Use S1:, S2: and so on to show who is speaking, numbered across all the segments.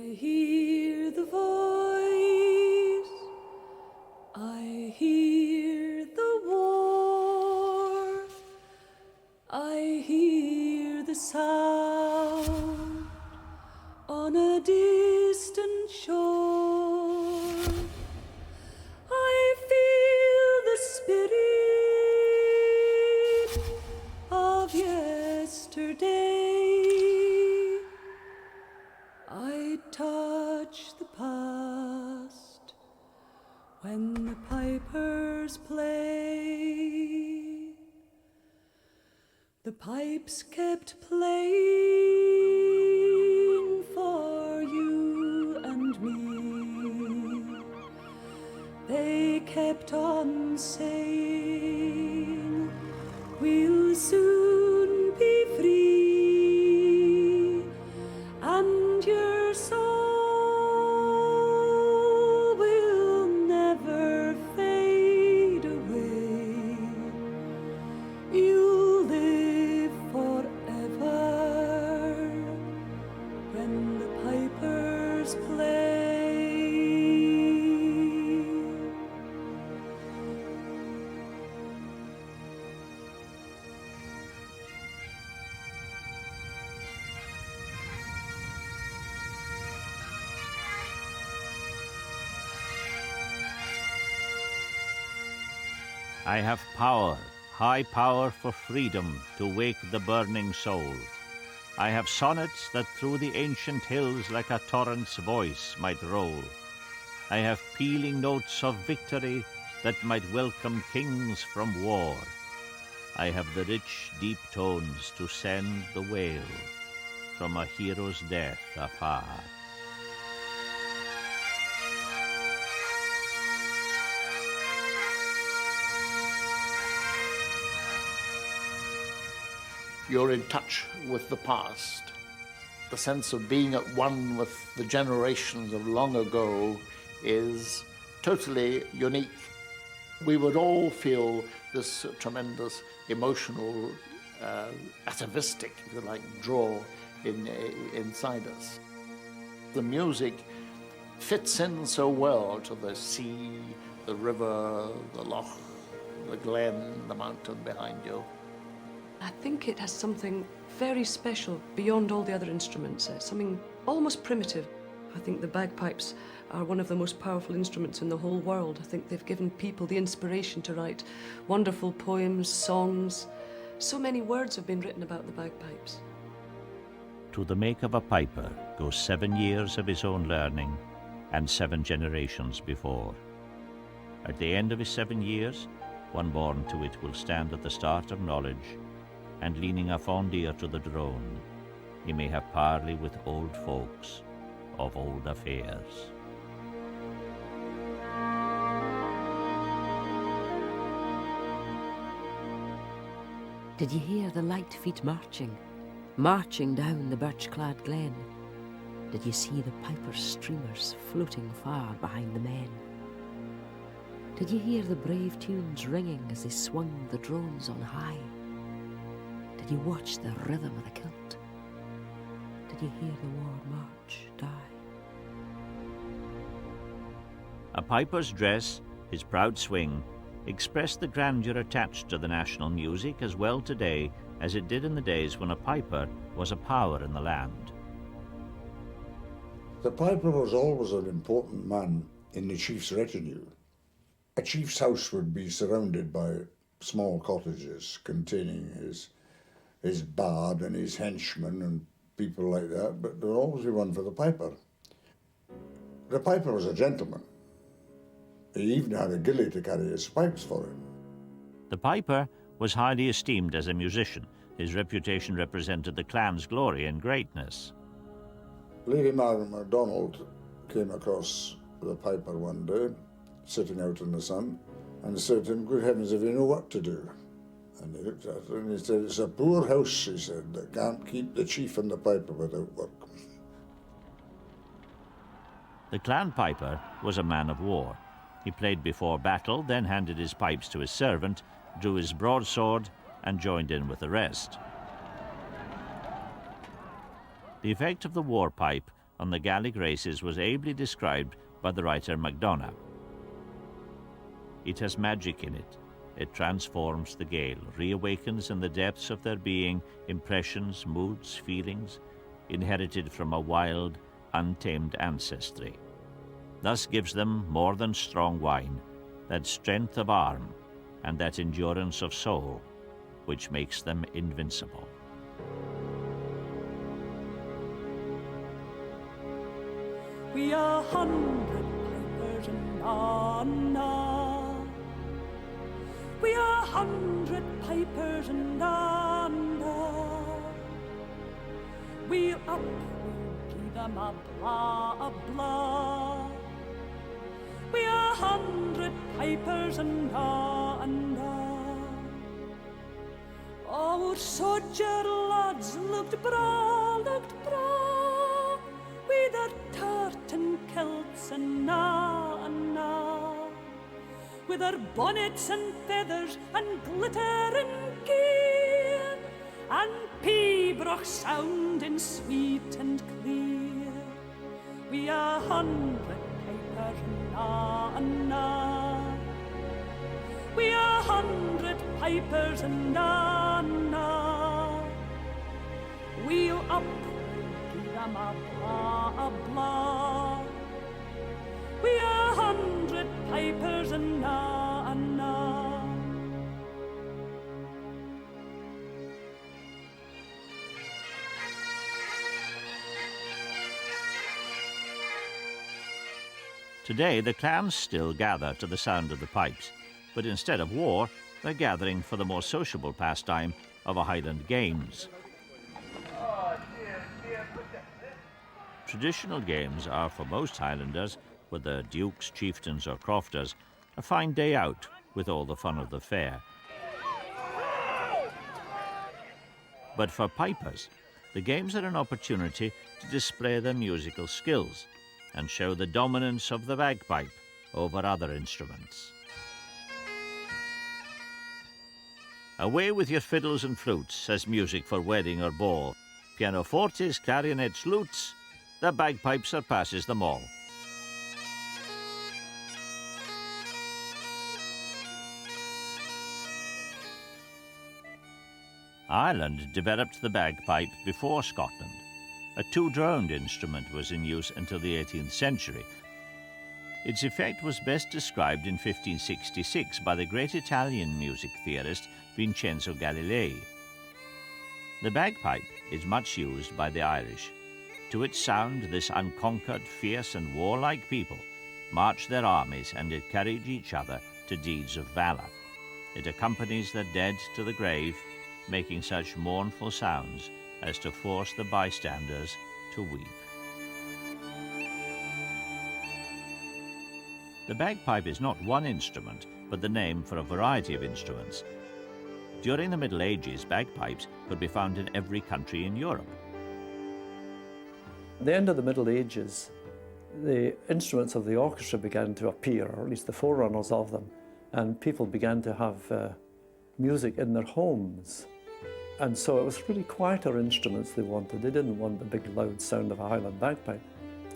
S1: I hear the voice, I hear the war, I hear the sound on a distant shore. I feel the spirit of yesterday. I touch the past when the pipers play. The pipes kept playing for you and me. They kept on saying, we'll soon be free, and your soul will never fade away. You'll live forever when the pipers play.
S2: I have power, high power for freedom to wake the burning soul. I have sonnets that through the ancient hills like a torrent's voice might roll. I have pealing notes of victory that might welcome kings from war. I have the rich, deep tones to send the wail from a hero's death afar.
S3: You're in touch with the past. The sense of being at one with the generations of long ago is totally unique. We would all feel this tremendous emotional, atavistic, if you like, draw inside us. The music fits in so well to the sea, the river, the loch, the glen, the mountain behind you.
S4: I think it has something very special beyond all the other instruments, something almost primitive. I think the bagpipes are one of the most powerful instruments in the whole world. I think they've given people the inspiration to write wonderful poems, songs. So many words have been written about the bagpipes.
S2: To the make of a piper goes 7 years of his own learning and 7 generations before. At the end of his 7 years, one born to it will stand at the start of knowledge, and leaning a fond ear to the drone, he may have parley with old folks of old affairs.
S5: Did you hear the light feet marching, marching down the birch-clad glen? Did you see the piper's streamers floating far behind the men? Did you hear the brave tunes ringing as they swung the drones on high? Did you watch the rhythm of the kilt? Did you hear the war march die?
S2: A piper's dress, his proud swing, expressed the grandeur attached to the national music as well today as it did in the days when a piper was a power in the land.
S6: The piper was always an important man in the chief's retinue. A chief's house would be surrounded by small cottages containing his bard and his henchmen and people like that, but there would always be one for the piper. The piper was a gentleman. He even had a gillie to carry his pipes for him.
S2: The piper was highly esteemed as a musician. His reputation represented the clan's glory and greatness.
S6: Lady Margaret MacDonald came across the piper one day, sitting out in the sun, and said to him, "Good heavens, have you no work to do?" And he looked at her and he said, "It's a poor house," he said, "that can't keep the chief and the piper without work."
S2: The clan piper was a man of war. He played before battle, then handed his pipes to his servant, drew his broadsword, and joined in with the rest. The effect of the war pipe on the Gaelic races was ably described by the writer MacDonagh. It has magic in it. It transforms the Gael, reawakens in the depths of their being impressions, moods, feelings, inherited from a wild, untamed ancestry. Thus gives them more than strong wine, that strength of arm and that endurance of soul, which makes them invincible.
S1: We are 100 pipers and na. We are 100 pipers and na. We'll up, we'll give them a blah. We are 100 pipers and na. Our soldier lads looked bra, with their tartan kilts and na, with their bonnets and feathers and glitter and gear, and pibroch sounding sweet and clear. We are 100 pipers and na. We are 100 pipers and na. We'll up, give them a blah. We are 100 pipers and na.
S2: Today, the clans still gather to the sound of the pipes, but instead of war, they're gathering for the more sociable pastime of a Highland Games. Traditional games are, for most Highlanders, whether dukes, chieftains or crofters, a fine day out with all the fun of the fair. But for pipers, the games are an opportunity to display their musical skills and show the dominance of the bagpipe over other instruments. Away with your fiddles and flutes, says music for wedding or ball. Pianofortes, clarionets, lutes, the bagpipe surpasses them all. Ireland developed the bagpipe before Scotland. A two-droned instrument was in use until the 18th century. Its effect was best described in 1566 by the great Italian music theorist Vincenzo Galilei. The bagpipe is much used by the Irish. To its sound, this unconquered, fierce and warlike people march their armies and encourage each other to deeds of valor. It accompanies the dead to the grave, making such mournful sounds as to force the bystanders to weep. The bagpipe is not one instrument, but the name for a variety of instruments. During the Middle Ages, bagpipes could be found in every country in Europe.
S7: At the end of the Middle Ages, the instruments of the orchestra began to appear, or at least the forerunners of them, and people began to have music in their homes. And so it was really quieter instruments they wanted. They didn't want the big loud sound of a Highland bagpipe.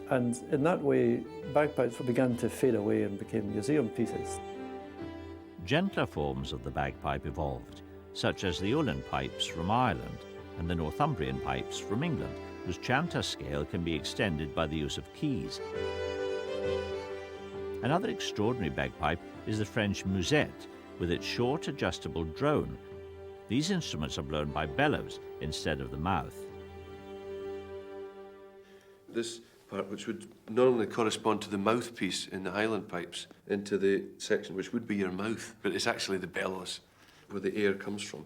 S7: And in that way, bagpipes began to fade away and became museum pieces.
S2: Gentler forms of the bagpipe evolved, such as the Ulan pipes from Ireland and the Northumbrian pipes from England, whose chanter scale can be extended by the use of keys. Another extraordinary bagpipe is the French musette, with its short adjustable drone. These instruments are blown by bellows instead of the mouth.
S8: This part, which would normally correspond to the mouthpiece in the Highland pipes, into the section which would be your mouth, but it's actually the bellows, where the air comes from.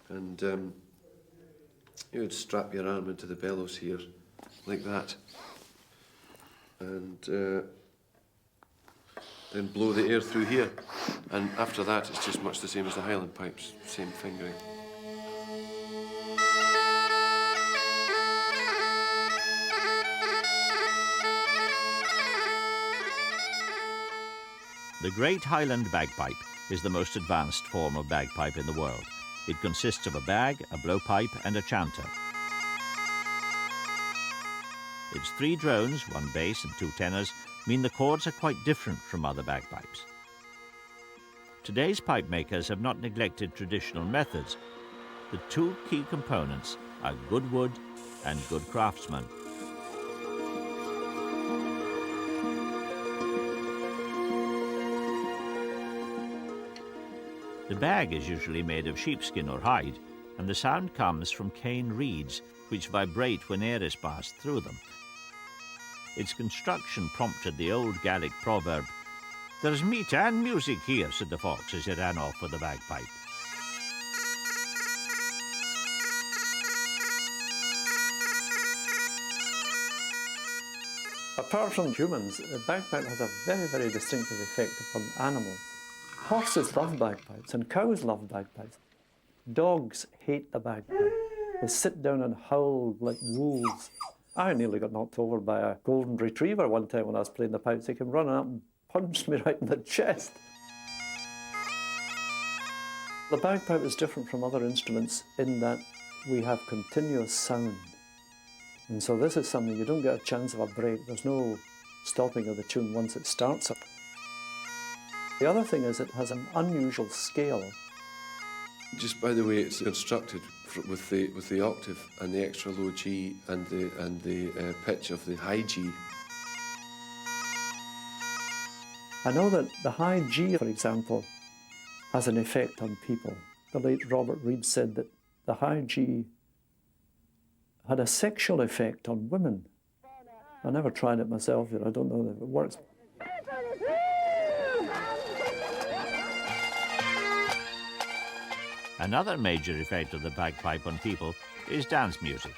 S8: And you would strap your arm into the bellows here, like that, and then blow the air through here. And after that, it's just much the same as the Highland pipes, same fingering.
S2: The Great Highland Bagpipe is the most advanced form of bagpipe in the world. It consists of a bag, a blowpipe and a chanter. Its 3 drones, 1 bass and 2 tenors, mean the chords are quite different from other bagpipes. Today's pipe makers have not neglected traditional methods. The 2 key components are good wood and good craftsmen. The bag is usually made of sheepskin or hide, and the sound comes from cane reeds, which vibrate when air is passed through them. Its construction prompted the old Gaelic proverb, "There's meat and music here," said the fox as he ran off with the bagpipe.
S7: Apart from humans, the bagpipe has a very, very distinctive effect upon animals. Horses love bagpipes and cows love bagpipes. Dogs hate the bagpipe. They sit down and howl like wolves. I nearly got knocked over by a golden retriever one time when I was playing the pipes. He came running up and punched me right in the chest. The bagpipe is different from other instruments in that we have continuous sound. And so this is something you don't get a chance of a break. There's no stopping of the tune once it starts up. The other thing is it has an unusual scale.
S8: Just by the way it's constructed with the octave and the extra low G and the pitch of the high G.
S7: I know that the high G, for example, has an effect on people. The late Robert Reid said that the high G had a sexual effect on women. I never tried it myself, I don't know if it works.
S2: Another major effect of the bagpipe on people is dance music.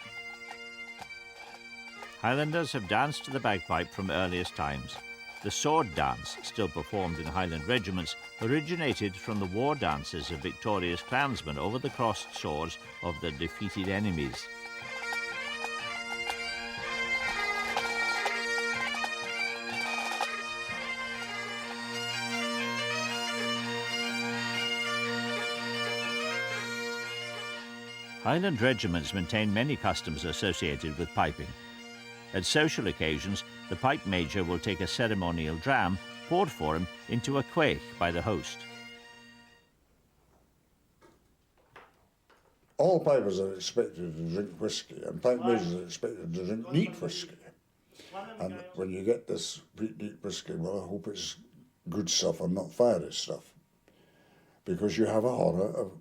S2: Highlanders have danced to the bagpipe from earliest times. The sword dance, still performed in Highland regiments, originated from the war dances of victorious clansmen over the crossed swords of their defeated enemies. Highland regiments maintain many customs associated with piping. At social occasions, the pipe major will take a ceremonial dram poured for him into a quaich by the host.
S6: All pipers are expected to drink whisky, and pipe majors are expected to drink neat whisky. And when you get this neat whisky, well, I hope it's good stuff and not fiery stuff, because you have a horror of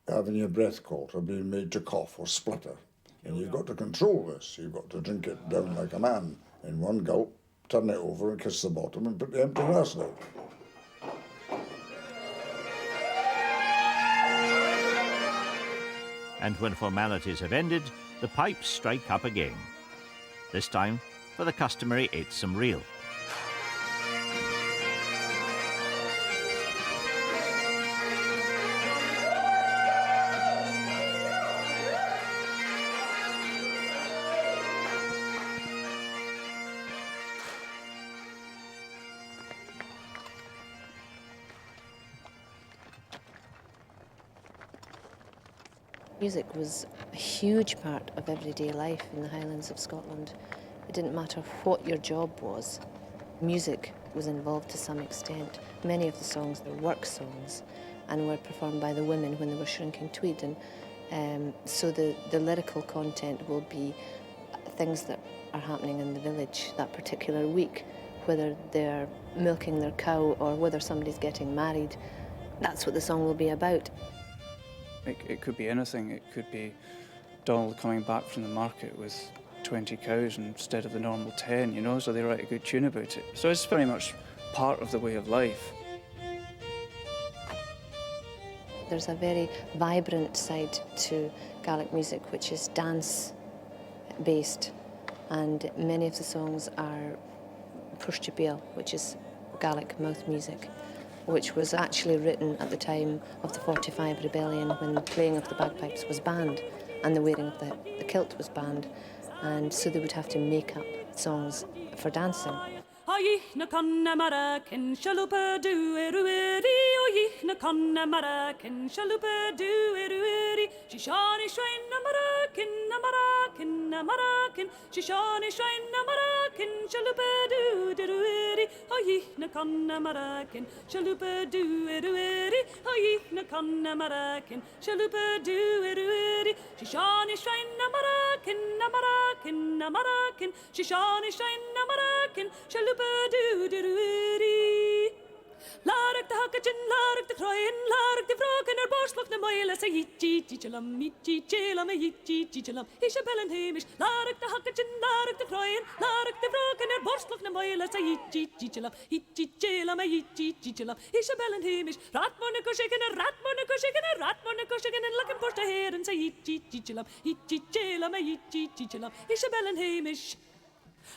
S6: having your breath caught or being made to cough or splutter. And you've got to control this. You've got to drink it down like a man in one gulp, turn it over and kiss the bottom and put the empty glass down.
S2: And when formalities have ended, the pipes strike up again. This time for the customary eightsome reel.
S9: Music was a huge part of everyday life in the Highlands of Scotland. It didn't matter what your job was. Music was involved to some extent. Many of the songs were work songs and were performed by the women when they were shrinking tweed. And so the lyrical content will be things that are happening in the village that particular week, whether they're milking their cow or whether somebody's getting married. That's what the song will be about.
S10: It could be anything. It could be Donald coming back from the market with 20 cows instead of the normal 10, you know, so they write a good tune about it. So it's very much part of the way of life.
S9: There's a very vibrant side to Gaelic music, which is dance-based, and many of the songs are pibroch, which is Gaelic mouth music, which was actually written at the time of the 45 rebellion when the playing of the bagpipes was banned and the wearing of the kilt was banned, and so they would have to make up songs for dancing.
S1: O ich na conne mara kin shalupa do erueri o ich na Marakin, Shalupa do it, Shishani Shrine Marakin, Marakin, Shishani Shrine Marakin, Shalupa do it, Oyi Nakonna Marakin, Shalupa do it, Oyi Nakonna Marakin, Shalupa do it, Shishani Shrine Marakin, Shishani Shrine Marakin, Shalupa do it. Lark the Huckachin, Lark the Croyin, Lark the Frog and her borslock the Moila say Chichilam, Chichilam, Isabel and Hamish, Lark the Huckachin, Lark the Croyin, Lark the Frog and her borslock the Moila say Chichilam, Isabel and Hamish, Ratmonaco shaking a Ratmonaco shaking and looking for the hair and say Chichilam, Isabel and Hamish.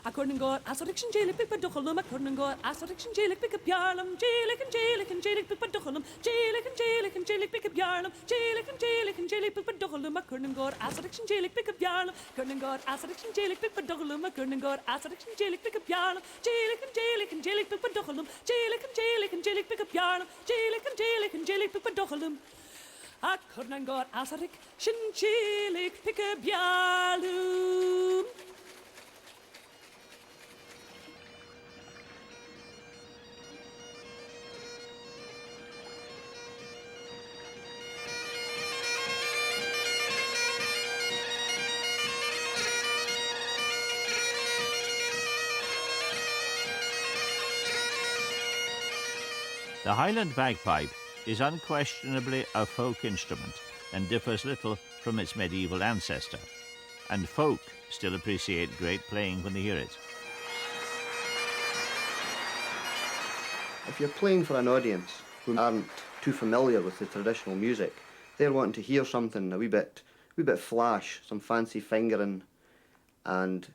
S1: A Corningor, Asoriction Jailik, Pick Ducholum, a Corningor, Asoriction Jailik, Pick up Yarlam, Jailik and Jailik, Pick Ducholum, Jailik and Jailik, Pick up Yarlam, Jailik and Jailik, Pick Ducholum, a Corningor, Asoriction Jailik, Pick up Yarlam, Corningor, Asoriction Jailik, Pick Ducholum, a Corningor, Asoriction Jailik, Pick up Yarlam, Jailik and Jailik, Pick Ducholum, Jailik and Jailik, Pick up Yarlam, Jailik and Jailik, Pick Ducholum. A Corningor, Asoriction Jailik, Pick up Yarlam.
S2: The Highland bagpipe is unquestionably a folk instrument and differs little from its medieval ancestor, and folk still appreciate great playing when they hear it.
S11: If you're playing for an audience who aren't too familiar with the traditional music, they're wanting to hear something a wee bit flash, some fancy fingering, and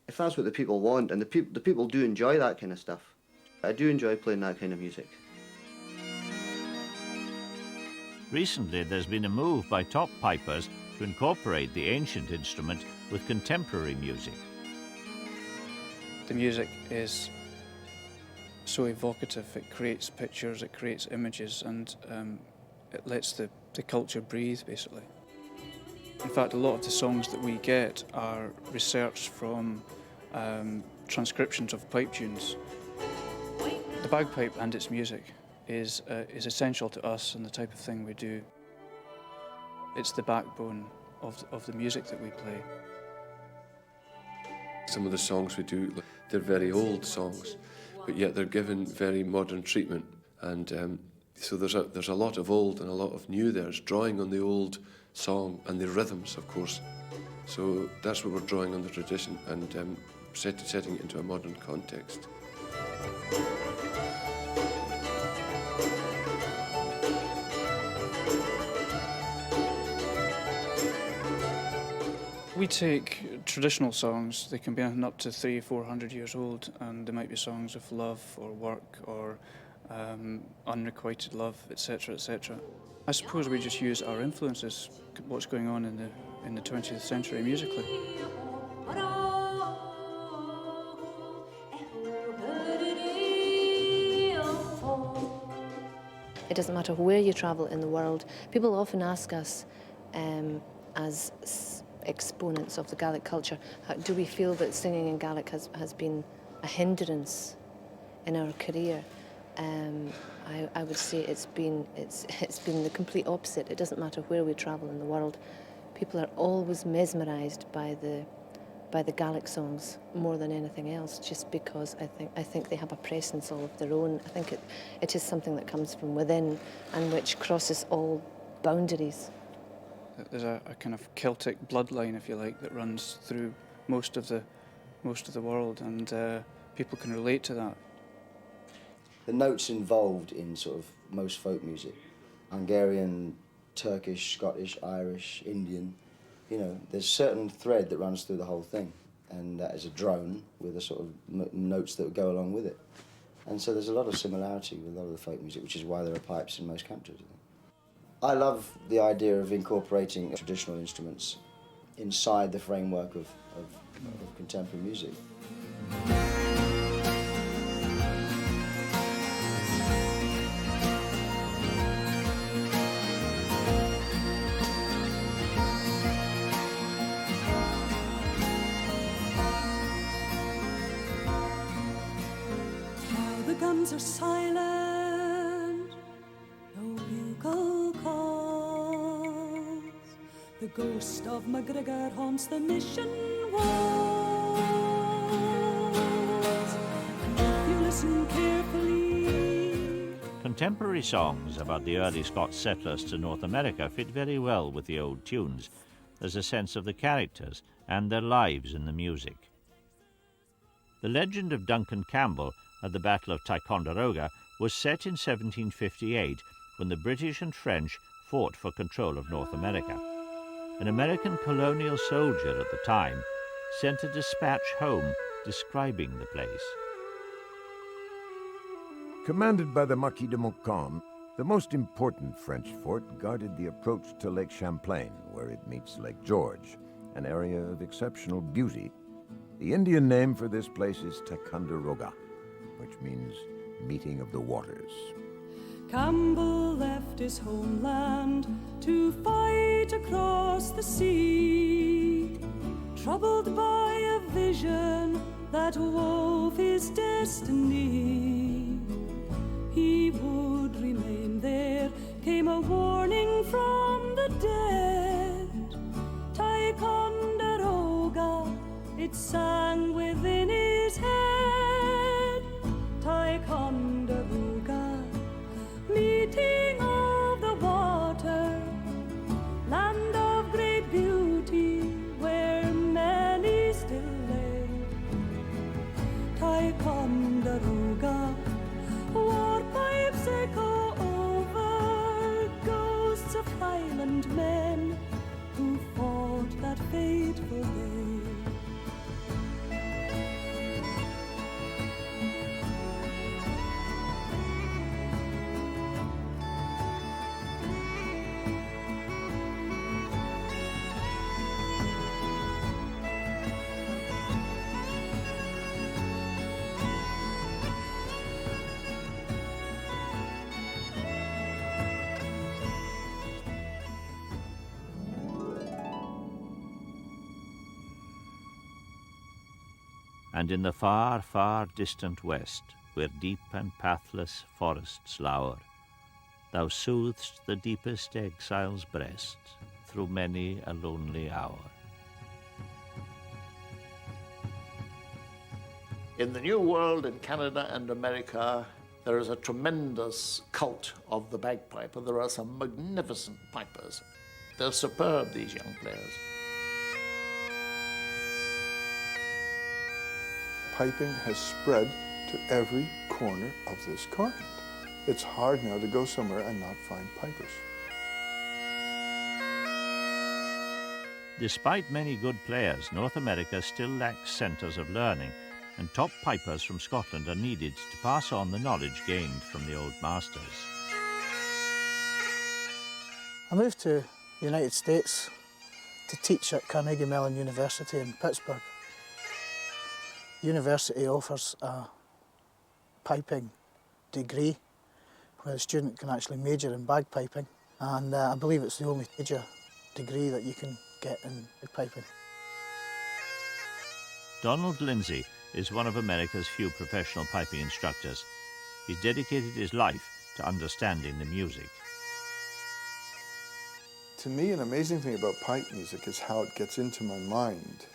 S11: if that's what the people want, and the people do enjoy that kind of stuff, I do enjoy playing that kind of music.
S2: Recently, there's been a move by top pipers to incorporate the ancient instrument with contemporary music.
S10: The music is so evocative, it creates pictures, it creates images, and it lets the culture breathe, basically. In fact, a lot of the songs that we get are researched from transcriptions of pipe tunes. The bagpipe and its music is essential to us and the type of thing we do. It's the backbone of the music that we play.
S8: Some of the songs we do, they're very old songs, but yet they're given very modern treatment. And so there's a lot of old and a lot of new there. It's drawing on the old song and the rhythms, of course. So that's what we're drawing on the tradition and setting it into a modern context.
S10: We take traditional songs, they can be up to 300-400 years old, and they might be songs of love or work or unrequited love, etc., etc. I suppose we just use our influences, what's going on in the 20th century musically.
S9: It doesn't matter where you travel in the world. People often ask us, as exponents of the Gaelic culture, do we feel that singing in Gaelic has been a hindrance in our career? I would say it's been the complete opposite. It doesn't matter where we travel in the world. People are always mesmerised by the Gaelic songs more than anything else, just because I think they have a presence all of their own. I think it is something that comes from within and which crosses all boundaries.
S10: There's a kind of Celtic bloodline, if you like, that runs through most of the world, and people can relate to that.
S12: The notes involved in sort of most folk music, Hungarian, Turkish, Scottish, Irish, Indian, there's a certain thread that runs through the whole thing, and that is a drone with a sort of notes that go along with it. And so there's a lot of similarity with a lot of the folk music, which is why there are pipes in most countries. I love the idea of incorporating traditional instruments inside the framework of contemporary music.
S1: bells are silent, no bugle calls. The ghost of MacGregor haunts the mission walls. And if you listen carefully...
S2: Contemporary songs about the early Scots settlers to North America fit very well with the old tunes. There's a sense of the characters and their lives in the music. The legend of Duncan Campbell at the Battle of Ticonderoga was set in 1758 when the British and French fought for control of North America. An American colonial soldier at the time sent a dispatch home describing the place.
S13: Commanded by the Marquis de Montcalm, the most important French fort guarded the approach to Lake Champlain, where it meets Lake George, an area of exceptional beauty. The Indian name for this place is Ticonderoga, which means meeting of the waters.
S1: Campbell left his homeland to fight across the sea, troubled by a vision that wove his destiny. He would remain there, came a warning from the dead. Ticonderoga, it sang within his head. Ticonderoga, meeting of the water, land of great beauty, where many still lay. Ticonderoga, war pipes echo over, ghosts of Highland men who fought that fateful day.
S2: And in the far, far distant west, where deep and pathless forests lower, thou sooth'st the deepest exile's breast through many a lonely hour.
S3: In the New World, in Canada and America, there is a tremendous cult of the bagpipe, and there are some magnificent pipers. They're superb, these young players.
S14: Piping has spread to every corner of this continent. It's hard now to go somewhere and not find pipers.
S2: Despite many good players, North America still lacks centres of learning, and top pipers from Scotland are needed to pass on the knowledge gained from the old masters.
S15: I moved to the United States to teach at Carnegie Mellon University in Pittsburgh. The university offers a piping degree where the student can actually major in bagpiping, and I believe it's the only major degree that you can get in bagpiping.
S2: Donald Lindsay is one of America's few professional piping instructors. He's dedicated his life to understanding the music.
S14: To me, an amazing thing about pipe music is how it gets into my mind.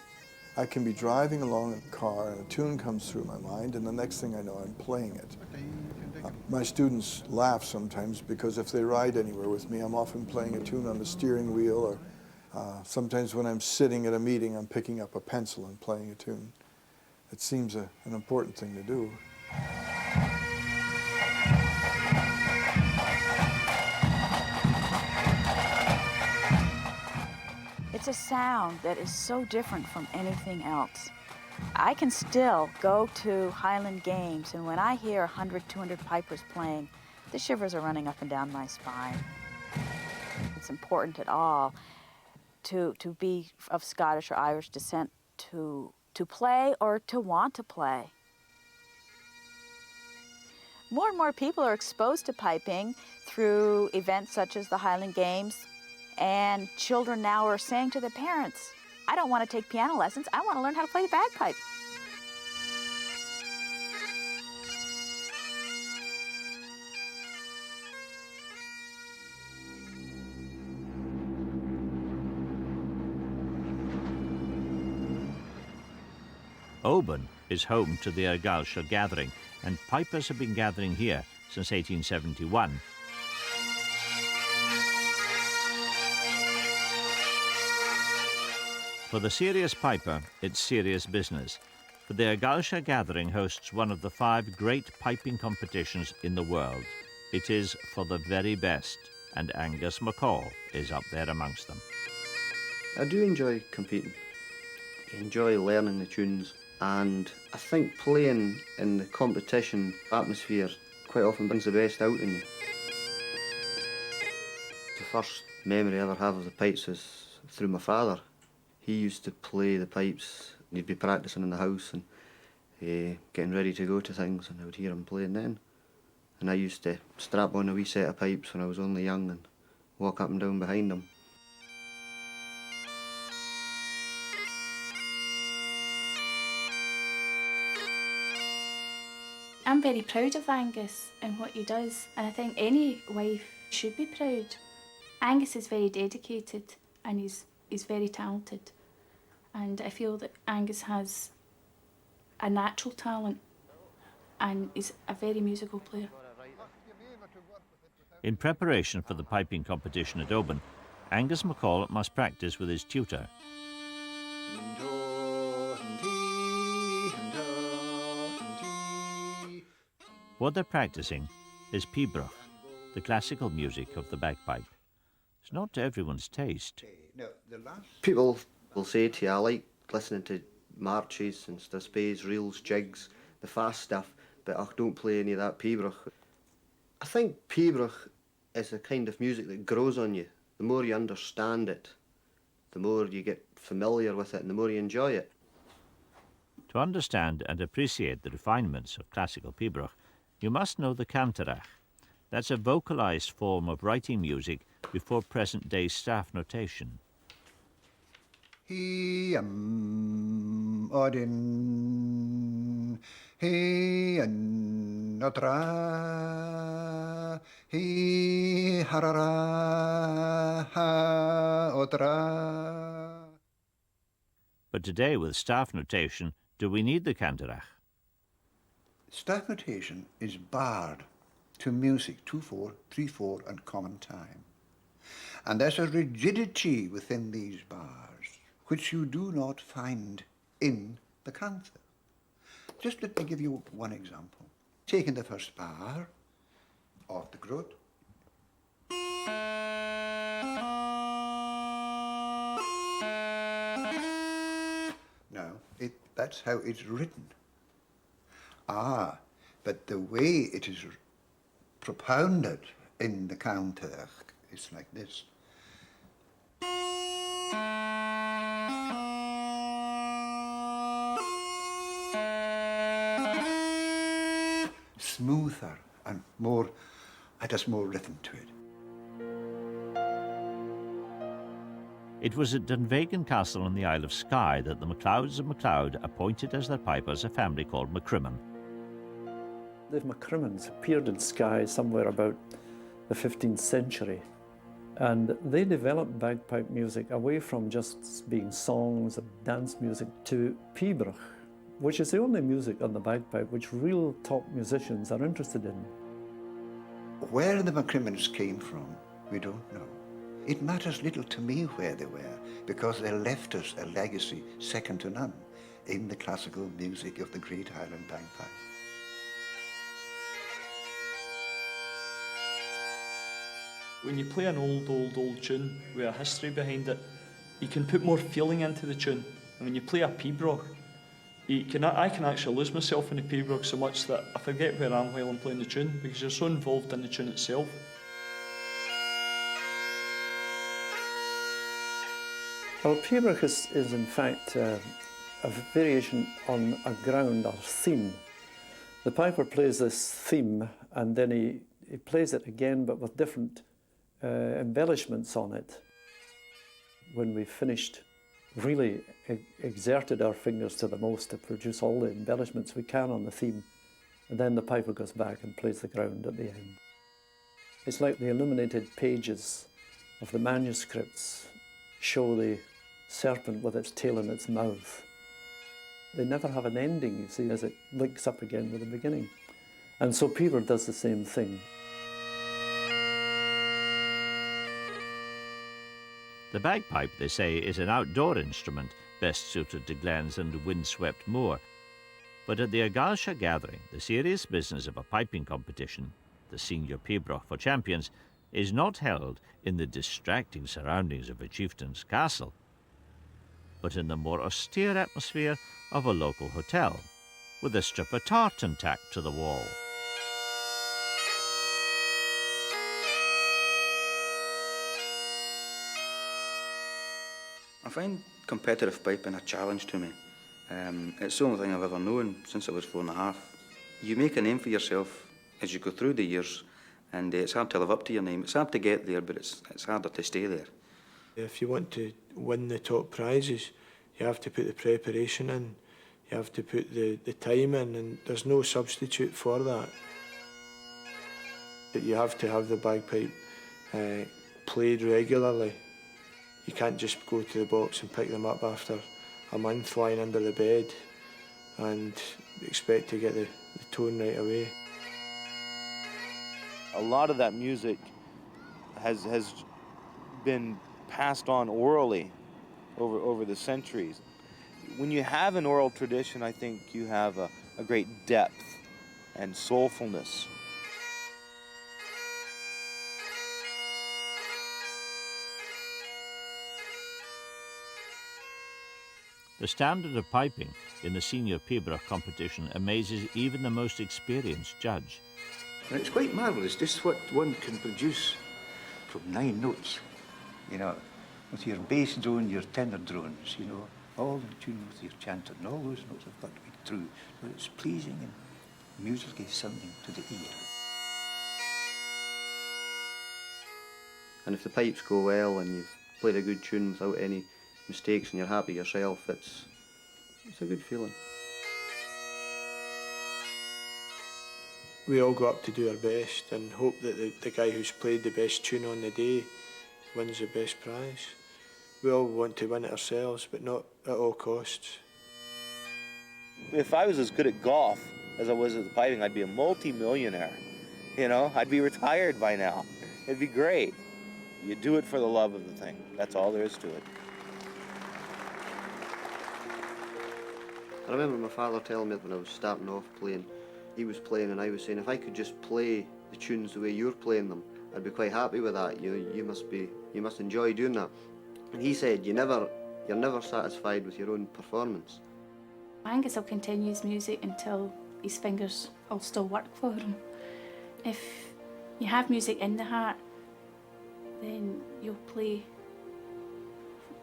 S14: I can be driving along in a car and a tune comes through my mind, and the next thing I know, I'm playing it. My students laugh sometimes because if they ride anywhere with me, I'm often playing a tune on the steering wheel, or sometimes when I'm sitting at a meeting, I'm picking up a pencil and playing a tune. It seems an important thing to do.
S16: It's a sound that is so different from anything else. I can still go to Highland games, and when I hear 100, 200 pipers playing, the shivers are running up and down my spine. It's important at all to be of Scottish or Irish descent to play or to want to play. More and more people are exposed to piping through events such as the Highland Games, and children now are saying to their parents, I don't want to take piano lessons, I want to learn how to play the bagpipe.
S2: Oban is home to the Argyllshire gathering, and pipers have been gathering here since 1871. For the serious piper, it's serious business. For the Argyllshire gathering hosts one of the 5 great piping competitions in the world. It is for the very best, and Angus MacCall is up there amongst them.
S11: I do enjoy competing. I enjoy learning the tunes, and I think playing in the competition atmosphere quite often brings the best out in you. The first memory I ever have of the pipes is through my father. He used to play the pipes, and he'd be practising in the house and getting ready to go to things, and I would hear him playing then. And I used to strap on a wee set of pipes when I was only young and walk up and down behind him.
S17: I'm very proud of Angus and what he does, and I think any wife should be proud. Angus is very dedicated and he's very talented, and I feel that Angus has a natural talent and is a very musical player.
S2: In preparation for the piping competition at Oban, Angus MacCall must practice with his tutor. What they're practicing is pibroch, the classical music of the bagpipe. It's not to everyone's taste.
S11: People will say to you, I like listening to marches and strathspeys, reels, jigs, the fast stuff, but I don't play any of that pibroch. I think pibroch is a kind of music that grows on you. The more you understand it, the more you get familiar with it and the more you enjoy it.
S2: To understand and appreciate the refinements of classical pibroch, you must know the cantarach. That's a vocalized form of writing music before present-day staff notation.
S18: He odin, he notra, he harara, ha otra.
S2: But today, with staff notation, do we need the cantarach?
S18: Staff notation is barred to music 2/4, 3/4 and common time. And there's a rigidity within these bars which you do not find in the cantor. Just let me give you one example. Taking the first bar of the grut. Now, that's how it's written. But the way it is propounded in the counter is like this. Smoother and more, it has more rhythm to it.
S2: It was at Dunvegan Castle on the Isle of Skye that the MacLeods of MacLeod appointed as their pipers a family called MacCrimmon.
S7: The MacCrimmons appeared in Skye somewhere about the 15th century, and they developed bagpipe music away from just being songs and dance music to pibroch, which is the only music on the bagpipe which real top musicians are interested in.
S18: Where the MacCrimmons came from, we don't know. It matters little to me where they were, because they left us a legacy second to none in the classical music of the great Highland bagpipe.
S19: When you play an old tune with a history behind it, you can put more feeling into the tune. And when you play a pibroch, I can actually lose myself in the pibroch so much that I forget where I am while I'm playing the tune, because you're so involved in the tune itself.
S7: Well, pibroch is in fact a variation on a ground or theme. The piper plays this theme and then he plays it again, but with different embellishments on it. When we finished, really exerted our fingers to the most to produce all the embellishments we can on the theme, and then the piper goes back and plays the ground at the end. It's like the illuminated pages of the manuscripts show the serpent with its tail in its mouth. They never have an ending, you see, as it links up again with the beginning. And so Peter does the same thing.
S2: The bagpipe, they say, is an outdoor instrument best suited to glens and windswept moor. But at the Agalsha gathering, the serious business of a piping competition, the senior pibroch for champions, is not held in the distracting surroundings of a chieftain's castle, but in the more austere atmosphere of a local hotel, with a strip of tartan tacked to the wall.
S20: I find competitive piping a challenge to me. It's the only thing I've ever known since I was 4.5. You make a name for yourself as you go through the years, and it's hard to live up to your name. It's hard to get there, but it's harder to stay there.
S21: If you want to win the top prizes, you have to put the preparation in, you have to put the time in, and there's no substitute for that. You have to have the bagpipe played regularly. You can't just go to the box and pick them up after a month lying under the bed and expect to get the tone right away.
S22: A lot of that music has been passed on orally over the centuries. When you have an oral tradition, I think you have a great depth and soulfulness.
S2: The standard of piping in the senior pibroch competition amazes even the most experienced judge.
S18: And it's quite marvellous just what one can produce from 9 notes, you know, with your bass drone, your tenor drones, you know, all in tune with your chanter, and all those notes have got to be true. So it's pleasing and musically sounding to the ear.
S11: And if the pipes go well and you've played a good tune without any mistakes and you're happy yourself, it's a good feeling.
S21: We all go up to do our best and hope that the guy who's played the best tune on the day wins the best prize. We all want to win it ourselves, but not at all costs.
S22: If I was as good at golf as I was at the piping, I'd be a multi-millionaire. You know, I'd be retired by now. It'd be great. You do it for the love of the thing. That's all there is to it.
S11: I remember my father telling me that when I was starting off playing, he was playing and I was saying, if I could just play the tunes the way you're playing them, I'd be quite happy with that. You must enjoy doing that. And he said, you're never satisfied with your own performance.
S17: Angus will continue his music until his fingers will still work for him. If you have music in the heart, then you'll play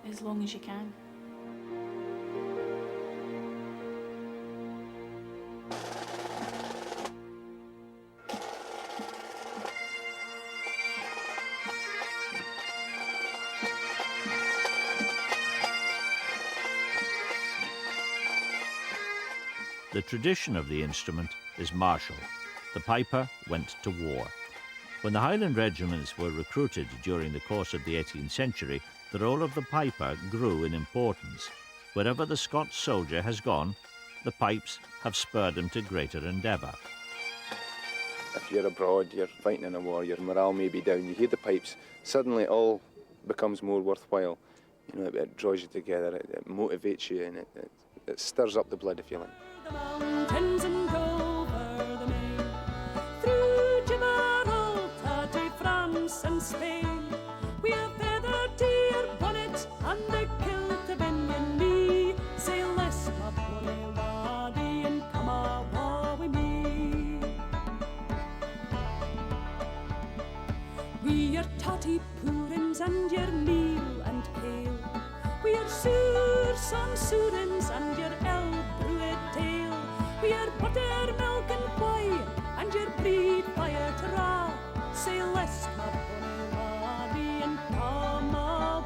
S17: as long as you can.
S2: The tradition of the instrument is martial. The piper went to war. When the Highland regiments were recruited during the course of the 18th century, the role of the piper grew in importance. Wherever the Scots soldier has gone, the pipes have spurred him to greater endeavour.
S23: If you're abroad, you're fighting in a war, your morale may be down, you hear the pipes, suddenly it all becomes more worthwhile. You know, it draws you together, it motivates you, and it stirs up the blood, if you like.
S1: The mountains and over the main, through Gibraltar to France and Spain. We have feathered deer bonnet and the kilt of Benjamin. Say less, my bonny laddie, and come awa wi' me. We are totty poorins and your meal and kale. We are sours on soorins and your elbruid tail. We are buttermilk and whey and your brie fire to raw. Say less, my bonny laddie, and come awa.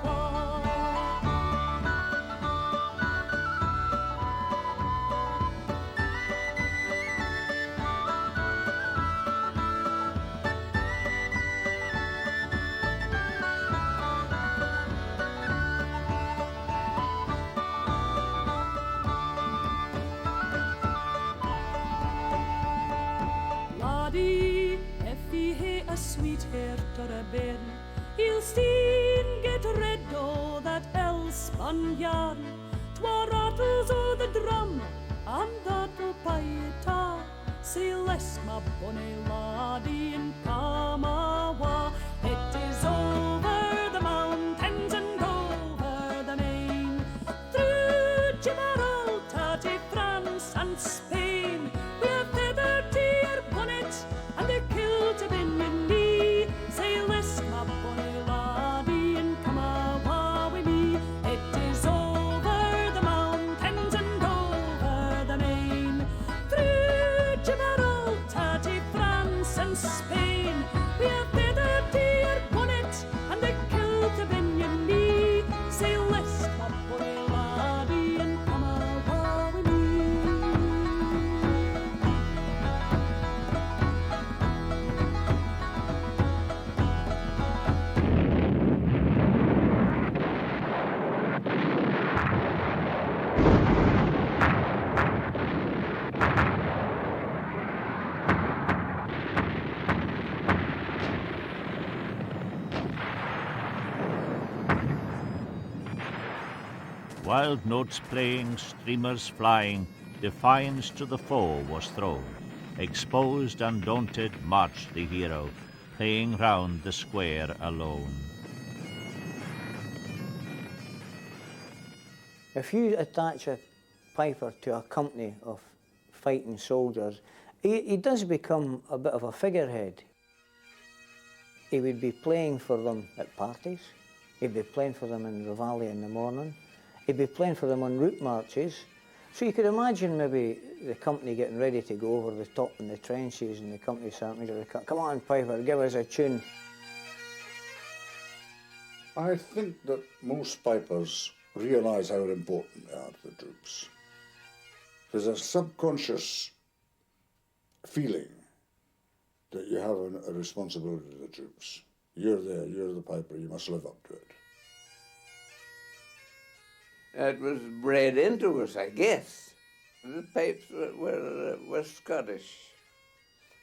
S1: torra ben. He'll steen get red o' that hell-spun yarn. 'Twa rattles o' the drum, and that'll paita. Say less, my bonny laddie, and come awa. It is over the mountains and over the main, through Gibraltar to France and Spain. We have feathered to your bonnet and the kilt of in your knee. Say less, my bonny laddie, and come awa with me. It is over the mountains and over the main, through Gibraltar to France and Spain. We have feathered to your bonnet and the kilt of in your knee. Say less, my bonny laddie, and come awa with me.
S2: Wild notes playing, streamers flying, defiance to the foe was thrown. Exposed, undaunted, marched the hero, playing round the square alone.
S4: If you attach a piper to a company of fighting soldiers, he does become a bit of a figurehead. He would be playing for them at parties, he'd be playing for them in Reveille in the morning, he'd be playing for them on route marches. So you could imagine maybe the company getting ready to go over the top in the trenches, and the company sergeant major would come on, Piper, give us a tune.
S5: I think that most pipers realise how important they are to the troops. There's a subconscious feeling that you have a responsibility to the troops. You're there, you're the piper, you must live up to it.
S6: It was bred into us, I guess. The pipes were Scottish.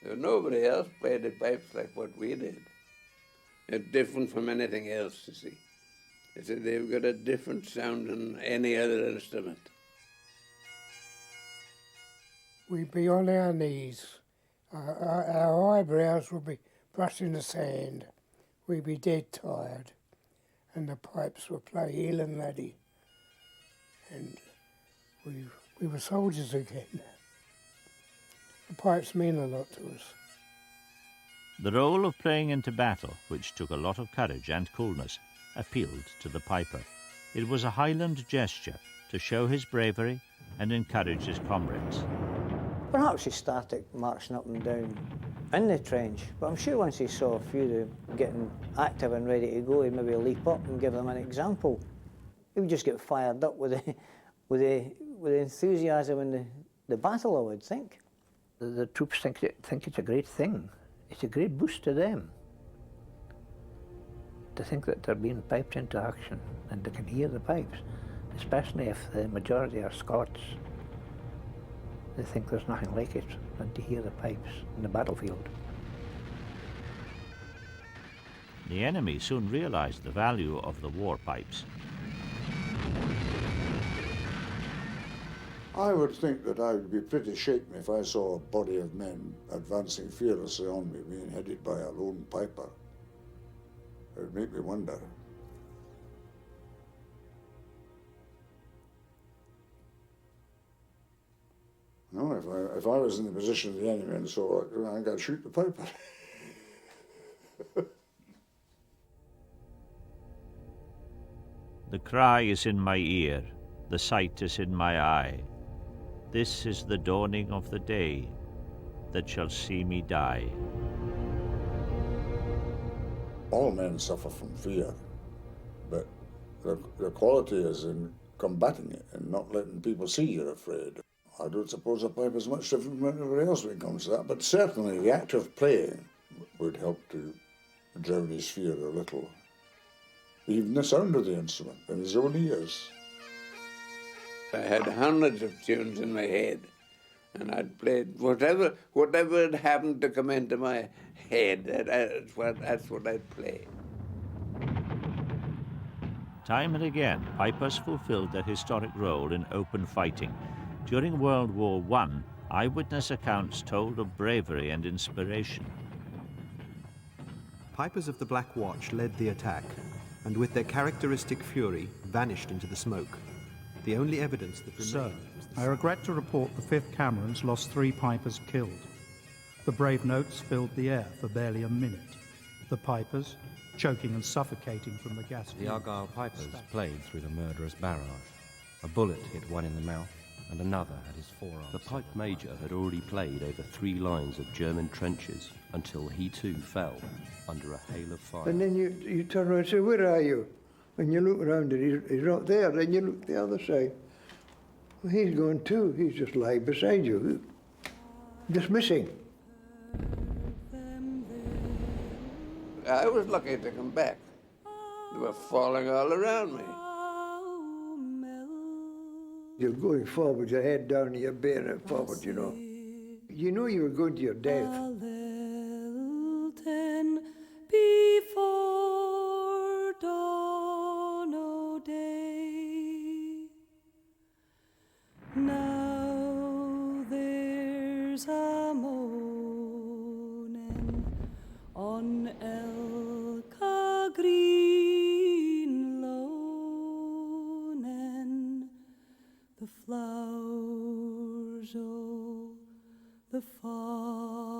S6: There was nobody else played the pipes like what we did. It's different from anything else, you see. They've got a different sound than any other instrument.
S24: We'd be on our knees. Our eyebrows would be brushing the sand. We'd be dead tired. And the pipes would play Highland Laddie. And we were soldiers again. The pipes mean a lot to us.
S2: The role of playing into battle, which took a lot of courage and coolness, appealed to the piper. It was a Highland gesture to show his bravery and encourage his comrades.
S4: Perhaps he started marching up and down in the trench, but I'm sure once he saw a few of them getting active and ready to go, he'd maybe leap up and give them an example. He would just get fired up with the enthusiasm in the battle, I would think.
S25: The troops think it's a great thing. It's a great boost to them to think that they're being piped into action and they can hear the pipes, especially if the majority are Scots. They think there's nothing like it than to hear the pipes in the battlefield.
S2: The enemy soon realized the value of the war pipes.
S5: I would think that I would be pretty shaken if I saw a body of men advancing fearlessly on me, being headed by a lone piper. It would make me wonder. No, if I was in the position of the enemy and saw it, I think I'd shoot the piper.
S2: The cry is in my ear, the sight is in my eye. This is the dawning of the day that shall see me die.
S5: All men suffer from fear, but the quality is in combating it and not letting people see you're afraid. I don't suppose a pipe is much different from anybody else when it comes to that, but certainly the act of playing would help to drown his fear a little. Even the sound of the instrument in his own ears.
S6: I had hundreds of tunes in my head, And I'd play whatever had happened to come into my head. That's what I'd play.
S2: Time and again, pipers fulfilled their historic role in open fighting. During World War I, eyewitness accounts told of bravery and inspiration.
S8: Pipers of the Black Watch led the attack, and with their characteristic fury, vanished into the smoke. The only evidence that remained...
S9: Sir, I regret to report the 5th Camerons lost 3 pipers killed. The brave notes filled the air for barely a minute. The pipers, choking and suffocating from the gas.
S10: The Argyll pipers played through the murderous barrage. A bullet hit one in the mouth, and another at his forearm.
S12: The pipe major had already played over 3 lines of German trenches until he too fell under a hail of fire.
S13: And then you turn around and say, "Where are you?" And you look around and he's not there. Then you look the other side. Well, he's gone too. He's just lying beside you, just missing.
S6: I was lucky to come back. They were falling all around me.
S13: You're going forward, your head down and your bayonet forward, you know. You know you were going to your death.
S1: Before dawn o' day, now there's a moaning on Elka green lawn, and the flowers o' the forest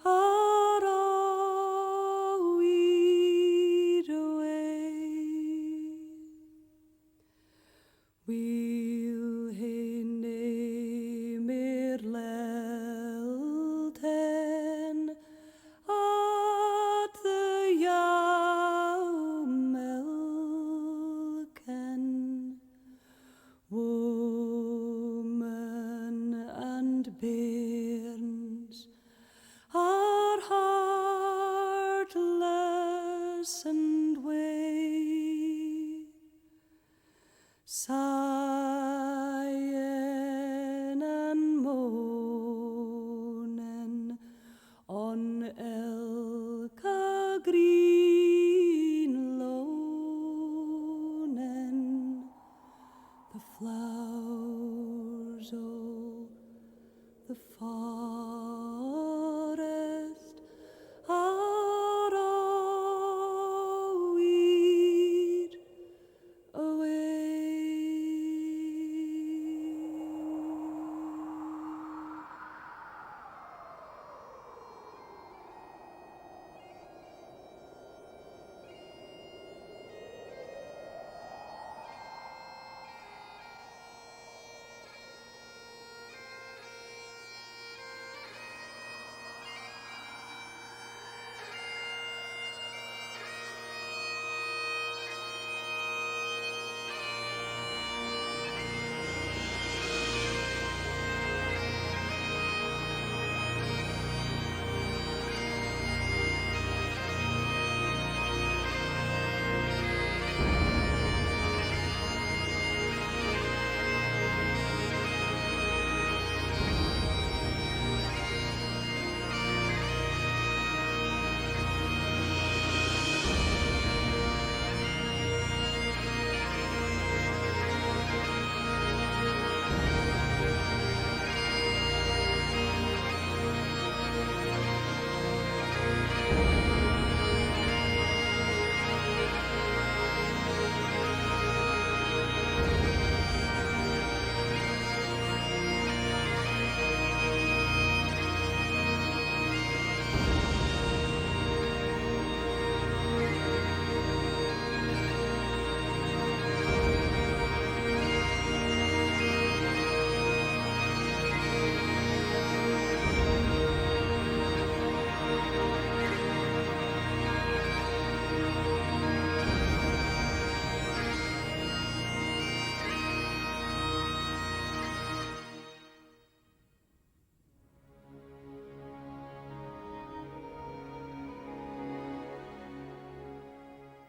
S1: are all weed away. We'll hae nae mair lilting at the yow milking. Woman and bairns are heartless and wae, sighing and moaning on Elka green lawn, and the flowers o' the forest are all weed away.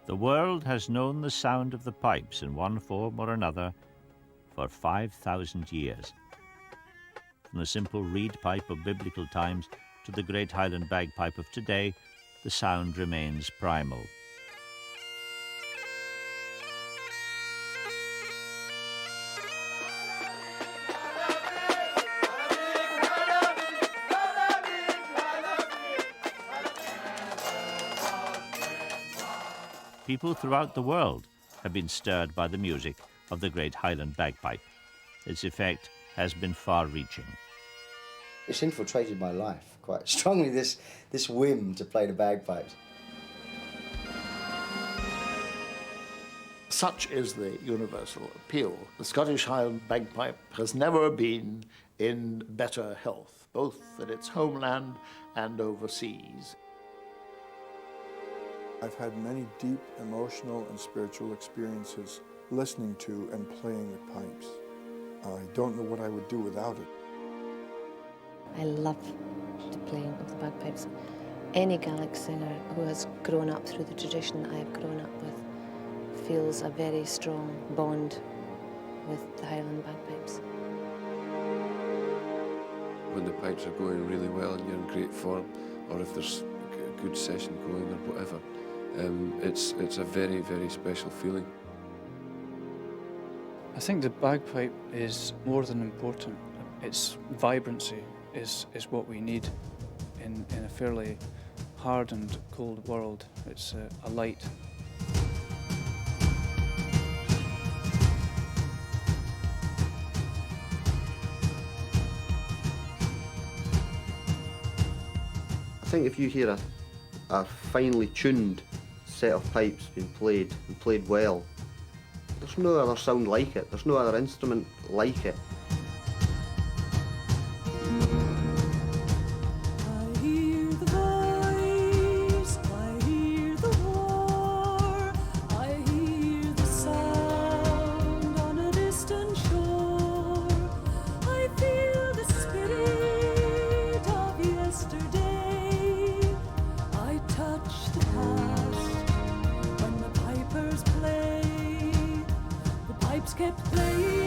S2: The world has known the sound of the pipes in one form or another for 5,000 years. From the simple reed pipe of biblical times to the great Highland bagpipe of today, the sound remains primal. People throughout the world have been stirred by the music of the great Highland bagpipe. Its effect has been far-reaching.
S3: It's infiltrated my life quite strongly, this whim to play the bagpipes.
S14: Such is the universal appeal. The Scottish Highland bagpipe has never been in better health, both in its homeland and overseas.
S15: I've had many deep emotional and spiritual experiences listening to and playing the pipes. I don't know what I would do without it.
S16: I love the playing of the bagpipes. Any Gaelic singer who has grown up through the tradition that I have grown up with feels a very strong bond with the Highland bagpipes.
S19: When the pipes are going really well and you're in great form, or if there's a good session going or whatever, it's a very, very special feeling.
S26: I think the bagpipe is more than important. Its vibrancy is what we need in a fairly hard and cold world. It's a light.
S11: I think if you hear a finely tuned set of pipes being played and played well, there's no other sound like it. There's no other instrument like it.
S1: I hear the voice, I hear the war, I hear the sound on a distant shore. I feel the spirit of yesterday. I touch the past when the pipers play. The pipes kept playing.